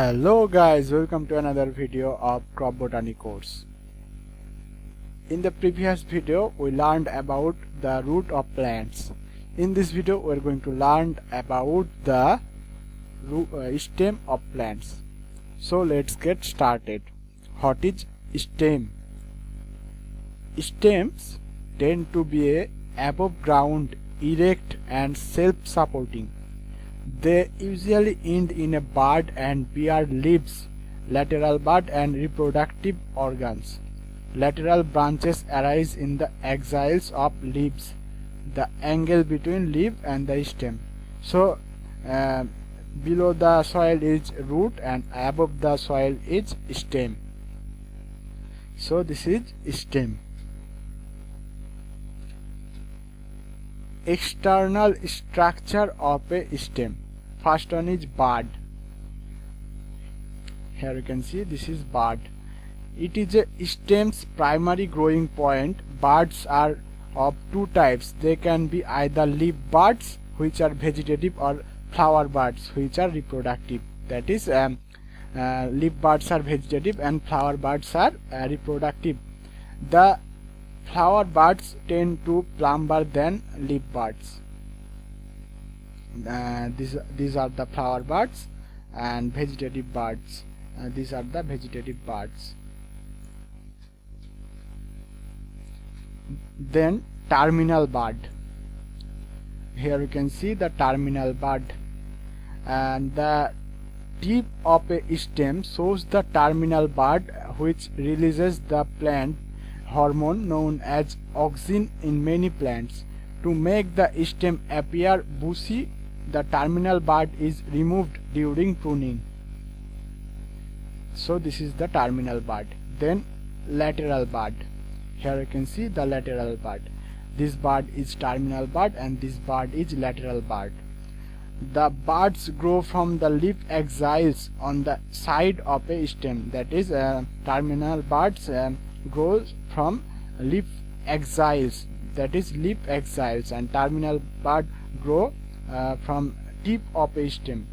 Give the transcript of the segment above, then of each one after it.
Hello guys, welcome to another video of Crop Botany course. In the previous video we learned about the root of plants. In this video we are going to learn about the stem of plants. So let's get started. What is stem? Stems tend to be above ground, erect and self-supporting. They usually end in a bud and bear leaves, lateral bud and reproductive organs. Lateral branches arise in the axils of leaves, the angle between leaf and the stem. So below the soil is root and above the soil is stem. So this is stem. External structure of a stem. First one is bud. Here you can see this is bud. It is a stem's primary growing point. Buds are of two types. They can be either leaf buds, which are vegetative, or flower buds, which are reproductive. That is, leaf buds are vegetative and flower buds are reproductive. The flower buds tend to plumber than leaf buds. These are the flower buds and vegetative buds. These are the vegetative buds. Then terminal bud. Here you can see the terminal bud, and the tip of a stem shows the terminal bud, which releases the plant hormone known as auxin in many plants. To make the stem appear bushy, the terminal bud is removed during pruning. So this is the terminal bud. Then lateral bud. Here you can see the lateral bud. This bud is terminal bud and this bud is lateral bud. The buds grow from the leaf axils on the side of a stem. That is, terminal buds grows from leaf axils, that is leaf axils, and terminal bud grow from tip of a stem.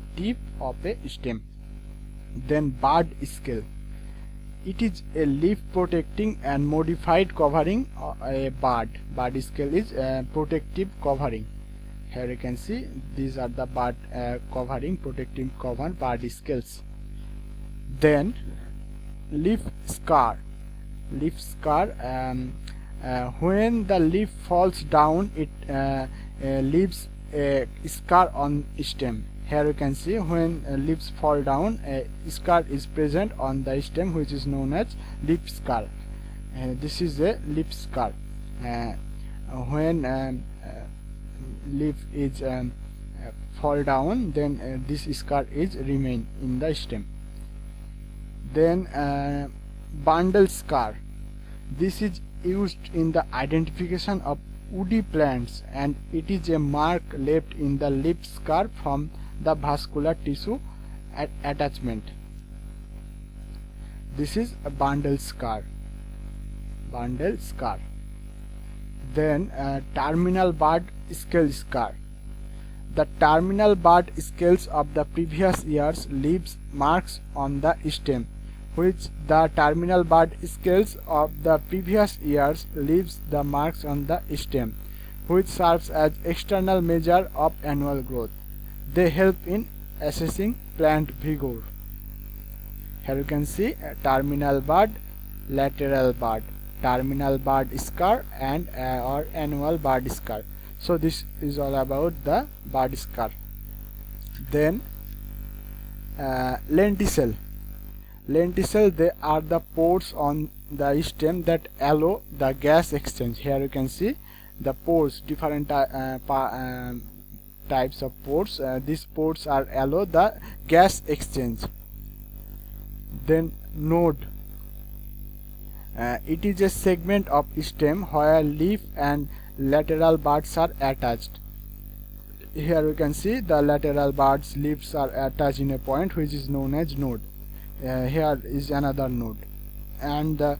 Then bud scale. It is a leaf protecting and modified covering a bud. Bud scale is protective covering. Here you can see these are the bud covering, protective cover, bud scales. Then leaf scar. When the leaf falls down, it leaves a scar on stem. Here you can see when leaves fall down, a scar is present on the stem, which is known as leaf scar. This is a leaf scar. When leaf is fall down, then this scar is remain in the stem. Then bundle scar. This is used in the identification of woody plants, and it is a mark left in the leaf scar from the vascular tissue attachment. This is a bundle scar. Then terminal bud scale scar. The terminal bud scales of the previous year's leaves marks on the stem, which the terminal bud scales of the previous years leaves the marks on the stem, which serves as external measure of annual growth. They help in assessing plant vigor. Here you can see terminal bud, lateral bud, terminal bud scar, and or annual bud scar. So this is all about the bud scar. Then lentil. They are the pores on the stem that allow the gas exchange. Here you can see the pores, different types of pores. These pores are allow the gas exchange. Then node. It is a segment of stem where leaf and lateral buds are attached. Here you can see the lateral buds leaves are attached in a point which is known as node. Here is another node, and the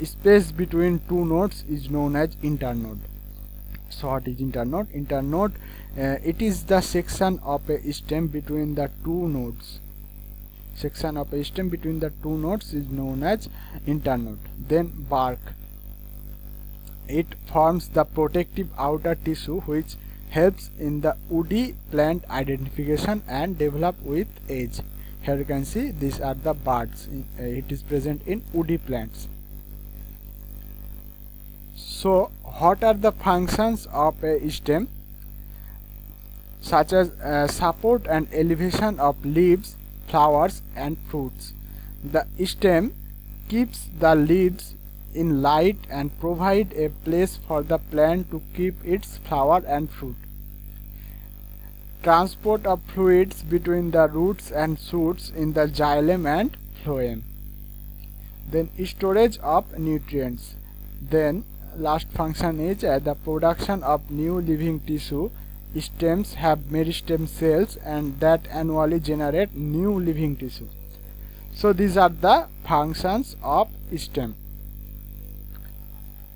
space between two nodes is known as internode. So what is internode? Internode, it is the section of a stem between the two nodes. section of a stem between the two nodes is known as internode. Then bark. It forms the protective outer tissue which helps in the woody plant identification and develop with age. Here you can see these are the buds. It is present in woody plants. So what are the functions of a stem? Such as support and elevation of leaves, flowers and fruits. The stem keeps the leaves in light and provide a place for the plant to keep its flower and fruit. Transport of fluids between the roots and shoots in the xylem and phloem. Then storage of nutrients. Then last function is the production of new living tissue. Stems have meristem cells and that annually generate new living tissue. So these are the functions of stem.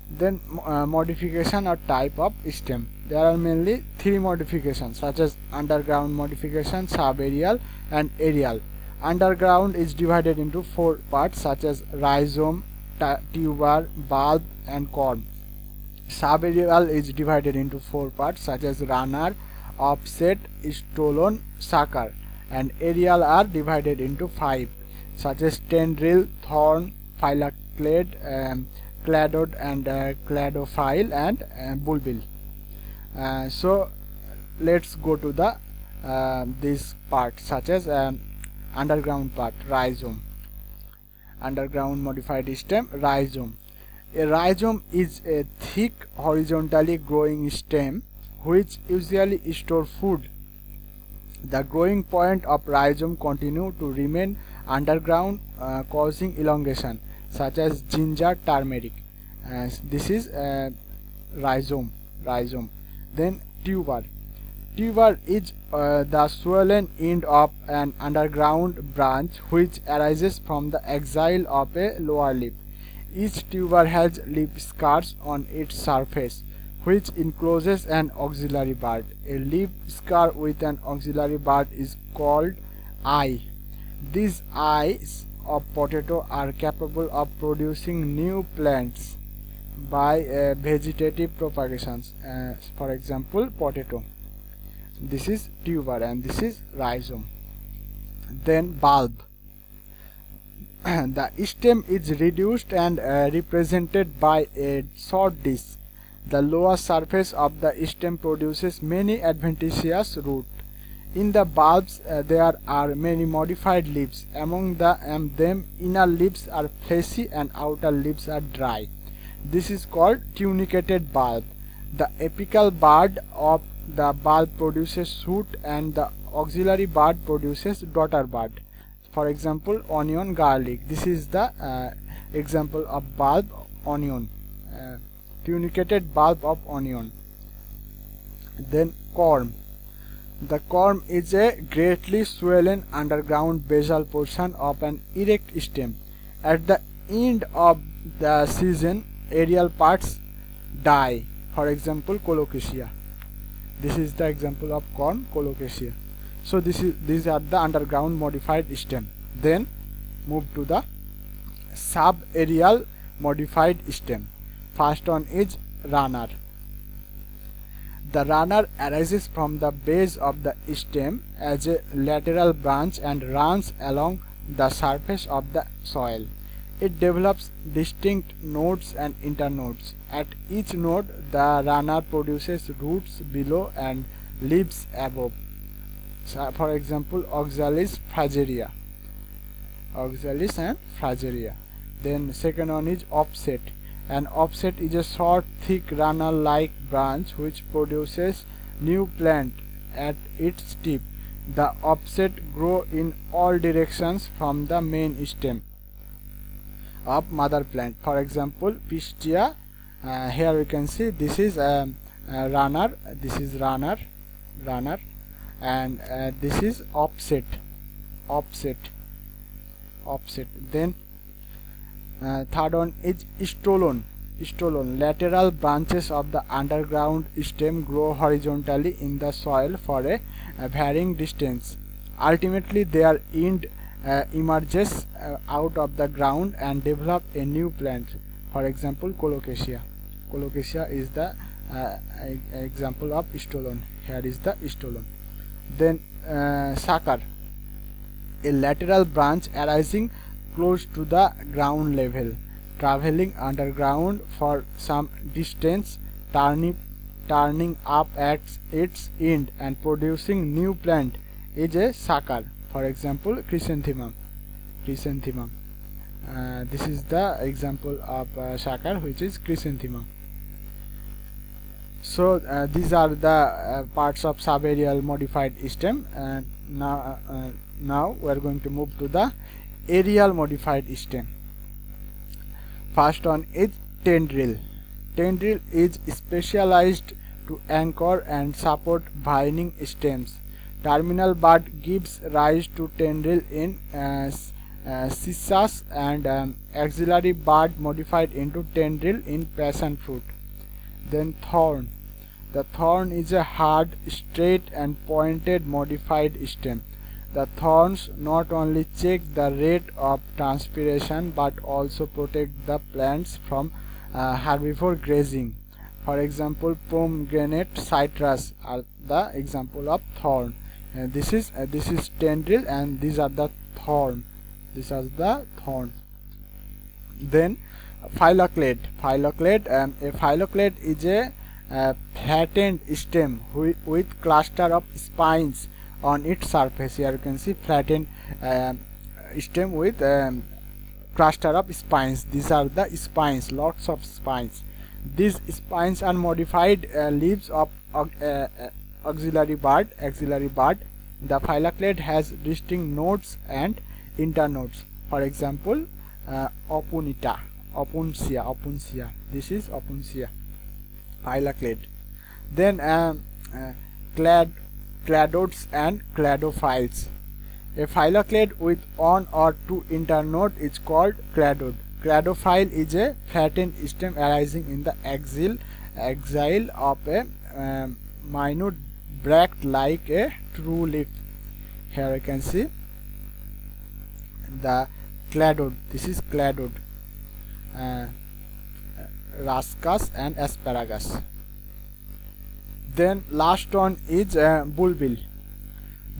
Then modification or type of stem. There are mainly three modifications such as underground modification, subaerial and aerial. Underground is divided into four parts such as rhizome, tuber, bulb and corm. Subaerial is divided into four parts such as runner, offset, stolon, sucker, and aerial are divided into five such as tendril, thorn, phylloclade, cladode and cladophile and bulbil. So let's go to the this part such as underground part, rhizome. Underground modified stem, rhizome. A rhizome is a thick horizontally growing stem which usually stores food. The growing point of rhizome continue to remain underground, causing elongation such as ginger, turmeric. This is rhizome. Then tuber. Tuber is the swollen end of an underground branch which arises from the axil of a lower leaf. Each tuber has leaf scars on its surface which encloses an auxiliary bud. A leaf scar with an auxiliary bud is called eye. These eyes of potato are capable of producing new plants by vegetative propagations. For example, potato. This is tuber and this is rhizome. Then bulb. The stem is reduced and represented by a short disc. The lower surface of the stem produces many adventitious roots. In the bulbs there are many modified leaves. Among them inner leaves are fleshy and outer leaves are dry. This is called tunicated bulb. The apical bud of the bulb produces shoot and the auxiliary bud produces daughter bud. For example, onion, garlic. This is the example of bulb, onion. Tunicated bulb of onion. Then corm. The corm is a greatly swollen underground basal portion of an erect stem. At the end of the season, aerial parts die. For example, colocasia. This is the example of corm, colocasia. So these are the underground modified stem. Then move to the subaerial modified stem. First one is runner. The runner arises from the base of the stem as a lateral branch and runs along the surface of the soil. It develops distinct nodes and internodes. At each node, the runner produces roots below and leaves above. So, for example, oxalis frageria. Oxalis and frageria. Then second one is offset. An offset is a short, thick runner-like branch which produces new plant at its tip. The offset grow in all directions from the main stem of mother plant. For example, pistia. Here we can see this is a runner. This is runner, and this is offset. Then third one is stolon. Lateral branches of the underground stem grow horizontally in the soil for a varying distance. Ultimately, their end emerges out of the ground and develop a new plant. For example, colocasia. Colocasia is the example of stolon. Here is the stolon. Then sucker, a lateral branch arising close to the ground level, traveling underground for some distance, turning up at its end and producing new plant is a sucker. For example, chrysanthemum. This is the example of sucker, which is chrysanthemum. So these are the parts of subaerial modified stem, and now we are going to move to the aerial modified stem. First one is tendril. Tendril is specialized to anchor and support vining stems. Terminal bud gives rise to tendril in cycas, and axillary bud modified into tendril in passion fruit. Then thorn. The thorn is a hard, straight and pointed modified stem. The thorns not only check the rate of transpiration but also protect the plants from herbivore grazing. For example, pomegranate, citrus are the example of thorn. This is tendril, and these are the thorn. These are the thorn. Then phylloclade. A phylloclade is a flattened stem with cluster of spines on its surface. Here you can see flattened stem with cluster of spines. These are the spines, lots of spines. These spines are modified leaves of axillary bud. The phylloclade has distinct nodes and internodes. For example, opuncia. This is opuncia, phylloclade. Then cladodes and cladophyles. A phylloclade with one or two internode is called cladode. Cladophyle is a flattened stem arising in the axil of a minute bract like a true leaf. Here you can see the cladode. This is cladode. Rascus and asparagus. Then last one is bulbil.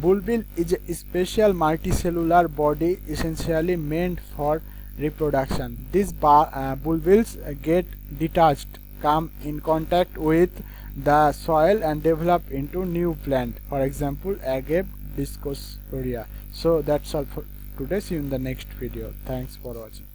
Bulbil is a special multicellular body essentially meant for reproduction. These bulbils get detached, come in contact with the soil and develop into new plant. For example, agave discostoria. So that's all for today. See you in the next video. Thanks for watching.